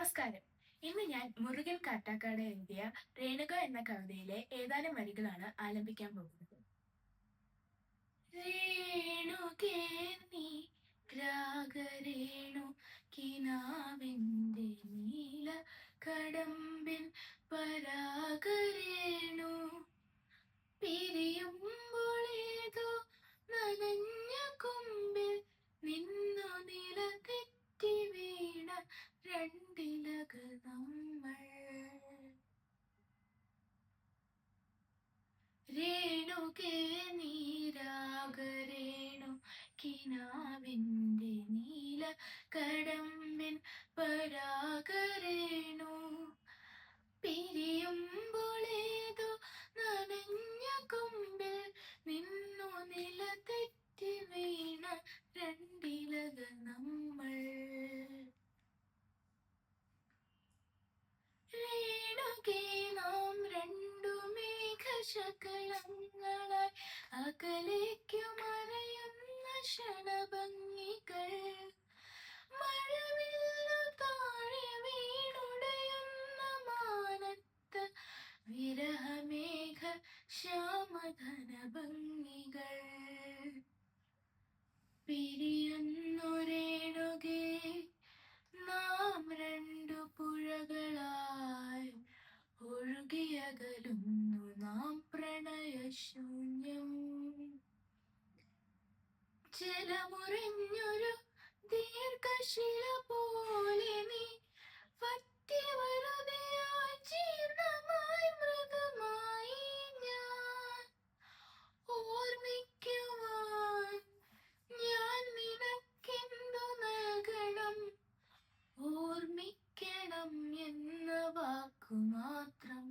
നമസ്കാരം. ഇന്ന് ഞാൻ മുരുകൻ കാട്ടാക്കാട് എഴുതിയ രേണുക എന്ന കവിതയിലെ ഏതാനും വരികളാണ് ആലപിക്കാൻ പോകുന്നത്. രേണുകേ നീ രാഗരേണു കിനാവിന്റെ നീല കടമ്പിൻ പരാഗരേണു പിരിയുമ്പോളേതോ നനഞ്ഞ കൊമ്പിൽ നിന്നു നില തെറ്റി വീണ രണ്ടിലകൾ നമ്മൾ. രേണുകേ നീരാഗരേണു കിനാവിന്റെ നീല കടമ്പിൻ പരാഗരേണു പിരിയുമ്പോളേതോ നനഞ്ഞ കൊമ്പിൽ നിന്നു നില തെറ്റി വീണ രണ്ടിലകൾ നമ്മൾ. രേണുകേ നാം രണ്ടു മേഘശകലങ്ങളായി അകലേക്കു മറയുന്ന ക്ഷണഭംഗികൾ. മഴവില്ലു താഴെ വീണുടയുന്ന മാനത്ത് വിരഹമേഘ ശ്യാമധന ഭംഗികൾ. പിരിയുന്നു രേണുകേ നാം രണ്ടു പുഴകളായി ഒഴുകിയകലുന്നു നാം പ്രണയശൂന്യം. ജലമുറിഞ്ഞൊരു ദീർഘശില പോലെ നീ വറ്റി വെറുതെയായി ജീർണമായി മൃദുമായി ഞാൻ. ഓർമ്മിക്കുവാൻ ഞാൻ നിനക്കെന്തു നൽകണം? ഓർമ്മിക്കണം എന്ന വാക്കു മാത്രം.